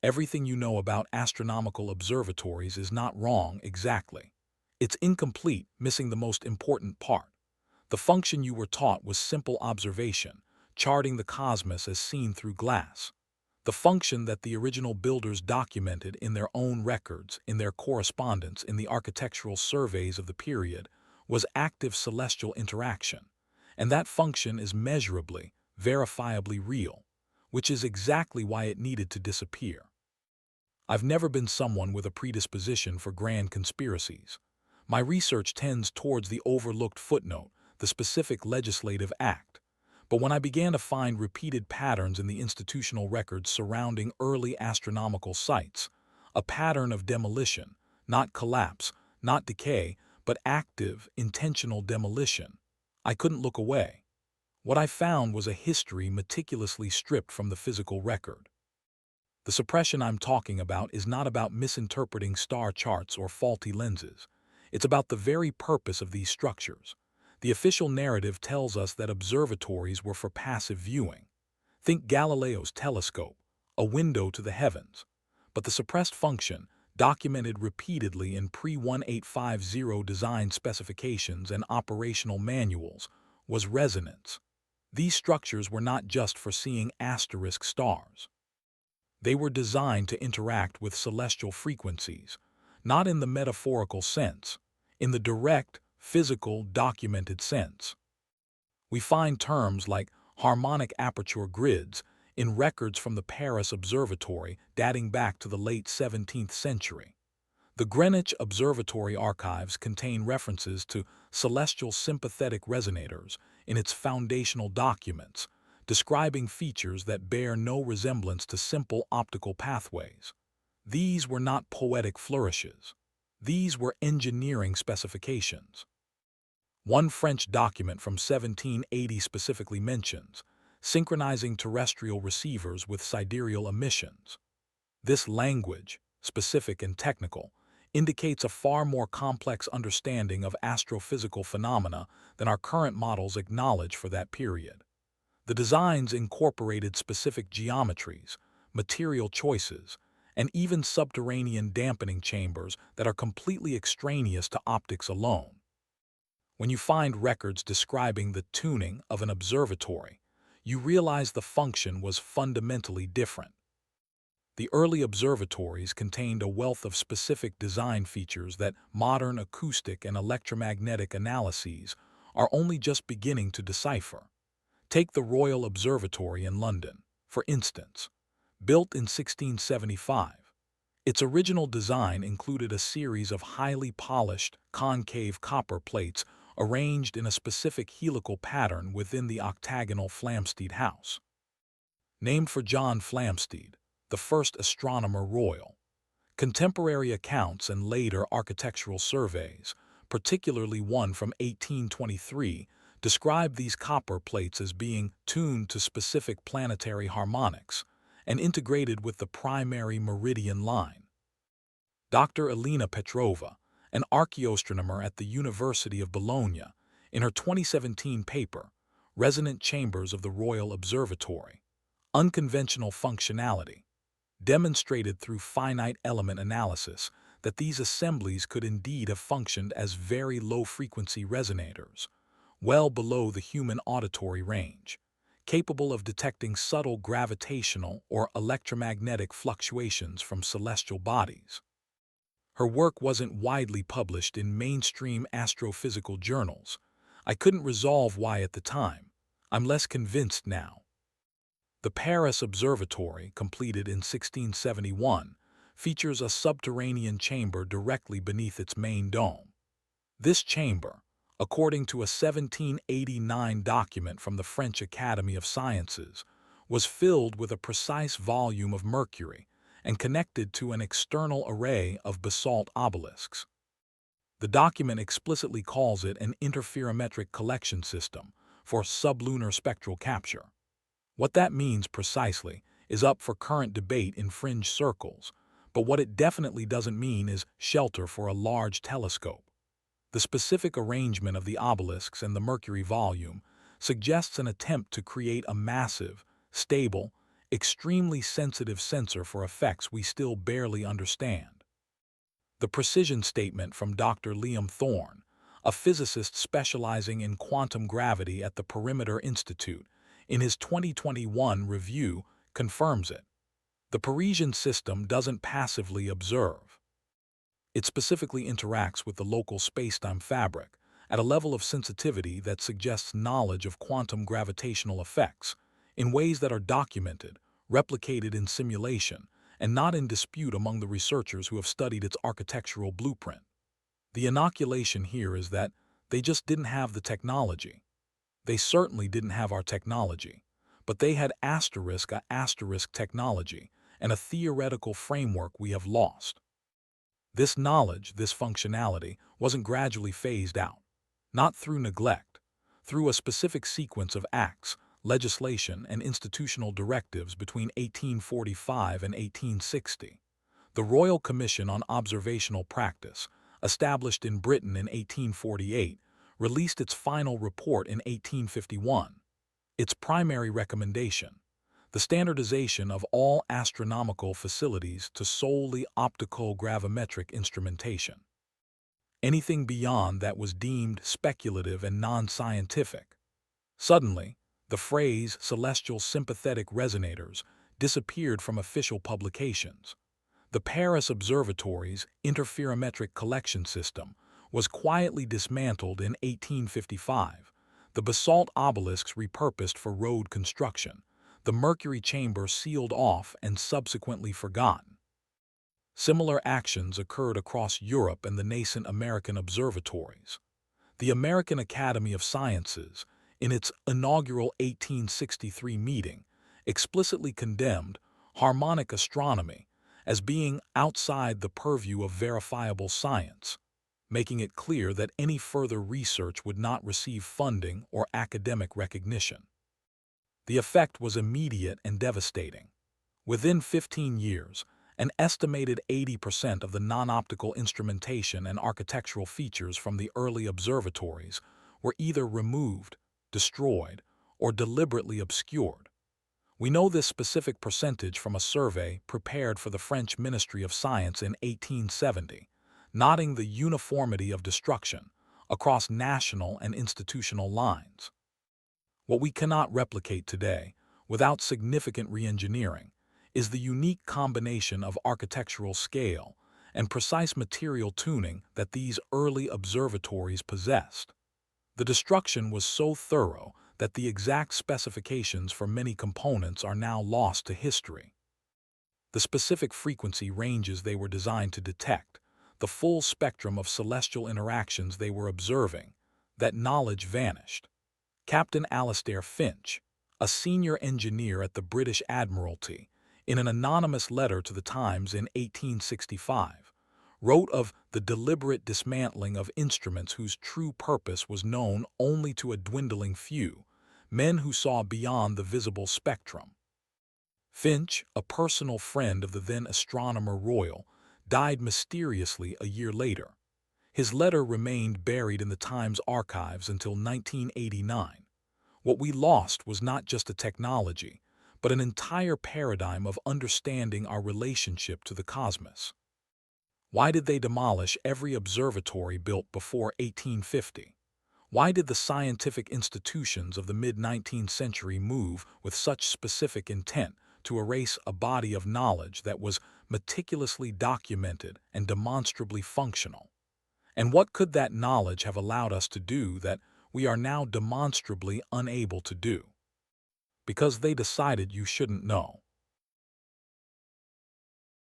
Everything you know about astronomical observatories is not wrong exactly. It's incomplete, missing the most important part. The function you were taught was simple observation, charting the cosmos as seen through glass. The function that the original builders documented in their own records, in their correspondence, in the architectural surveys of the period, was active celestial interaction. And that function is measurably, verifiably real, which is exactly why it needed to disappear. I've never been someone with a predisposition for grand conspiracies. My research tends towards the overlooked footnote, the specific legislative act. But when I began to find repeated patterns in the institutional records surrounding early astronomical sites, a pattern of demolition, not collapse, not decay, but active, intentional demolition, I couldn't look away. What I found was a history meticulously stripped from the physical record. The suppression I'm talking about is not about misinterpreting star charts or faulty lenses. It's about the very purpose of these structures. The official narrative tells us that observatories were for passive viewing. Think Galileo's telescope, a window to the heavens. But the suppressed function, documented repeatedly in pre-1850 design specifications and operational manuals, was resonance. These structures were not just for seeing asterisk stars. They were designed to interact with celestial frequencies, not in the metaphorical sense, in the direct, physical, documented sense. We find terms like harmonic aperture grids in records from the Paris Observatory dating back to the late 17th century. The Greenwich Observatory archives contain references to celestial sympathetic resonators in its foundational documents, describing features that bear no resemblance to simple optical pathways. These were not poetic flourishes. These were engineering specifications. One French document from 1780 specifically mentions synchronizing terrestrial receivers with sidereal emissions. This language, specific and technical, indicates a far more complex understanding of astrophysical phenomena than our current models acknowledge for that period. The designs incorporated specific geometries, material choices, and even subterranean dampening chambers that are completely extraneous to optics alone. When you find records describing the tuning of an observatory, you realize the function was fundamentally different. The early observatories contained a wealth of specific design features that modern acoustic and electromagnetic analyses are only just beginning to decipher. Take the Royal Observatory in London, for instance. Built in 1675, its original design included a series of highly polished, concave copper plates arranged in a specific helical pattern within the octagonal Flamsteed House. Named for John Flamsteed, the first astronomer royal. Contemporary accounts and later architectural surveys, particularly one from 1823, describe these copper plates as being tuned to specific planetary harmonics and integrated with the primary meridian line. Dr. Elena Petrova, an archaeoastronomer at the University of Bologna, in her 2017 paper, Resonant Chambers of the Royal Observatory, Unconventional Functionality, demonstrated through finite element analysis that these assemblies could indeed have functioned as very low-frequency resonators, well below the human auditory range, capable of detecting subtle gravitational or electromagnetic fluctuations from celestial bodies. Her work wasn't widely published in mainstream astrophysical journals. I couldn't resolve why at the time. I'm less convinced now. The Paris Observatory, completed in 1671, features a subterranean chamber directly beneath its main dome. This chamber, according to a 1789 document from the French Academy of Sciences, was filled with a precise volume of mercury and connected to an external array of basalt obelisks. The document explicitly calls it an interferometric collection system for sublunar spectral capture. What that means precisely is up for current debate in fringe circles, but what it definitely doesn't mean is shelter for a large telescope. The specific arrangement of the obelisks and the mercury volume suggests an attempt to create a massive, stable, extremely sensitive sensor for effects we still barely understand. The precision statement from Dr. Liam Thorne, a physicist specializing in quantum gravity at the Perimeter Institute, in his 2021 review confirms it. The Parisian system doesn't passively observe. It specifically interacts with the local spacetime fabric at a level of sensitivity that suggests knowledge of quantum gravitational effects in ways that are documented, replicated in simulation, and not in dispute among the researchers who have studied its architectural blueprint. The inoculation here is that they just didn't have the technology. They certainly didn't have our technology, but they had asterisk technology and a theoretical framework we have lost. This knowledge, this functionality, wasn't gradually phased out, not through neglect, through a specific sequence of acts, legislation, and institutional directives between 1845 and 1860. The Royal Commission on Observational Practice, established in Britain in 1848, released its final report in 1851. Its primary recommendation: the standardization of all astronomical facilities to solely optical gravimetric instrumentation. Anything beyond that was deemed speculative and non-scientific. Suddenly, the phrase celestial sympathetic resonators disappeared from official publications. The Paris Observatory's interferometric collection system was quietly dismantled in 1855, the basalt obelisks repurposed for road construction, the mercury chamber sealed off and subsequently forgotten. Similar actions occurred across Europe and the nascent American observatories. The American Academy of Sciences, in its inaugural 1863 meeting, explicitly condemned harmonic astronomy as being outside the purview of verifiable science, making it clear that any further research would not receive funding or academic recognition. The effect was immediate and devastating. Within 15 years, an estimated 80% of the non-optical instrumentation and architectural features from the early observatories were either removed, destroyed, or deliberately obscured. We know this specific percentage from a survey prepared for the French Ministry of Science in 1870, noting the uniformity of destruction across national and institutional lines. What we cannot replicate today, without significant re-engineering, is the unique combination of architectural scale and precise material tuning that these early observatories possessed. The destruction was so thorough that the exact specifications for many components are now lost to history. The specific frequency ranges they were designed to detect, the full spectrum of celestial interactions they were observing, that knowledge vanished. Captain Alastair Finch, a senior engineer at the British Admiralty, in an anonymous letter to the Times in 1865, wrote of the deliberate dismantling of instruments whose true purpose was known only to a dwindling few, men who saw beyond the visible spectrum. Finch, a personal friend of the then Astronomer Royal, died mysteriously a year later. His letter remained buried in the Times archives until 1989. What we lost was not just a technology, but an entire paradigm of understanding our relationship to the cosmos. Why did they demolish every observatory built before 1850? Why did the scientific institutions of the mid-19th century move with such specific intent to erase a body of knowledge that was meticulously documented and demonstrably functional? And what could that knowledge have allowed us to do that we are now demonstrably unable to do? Because they decided you shouldn't know.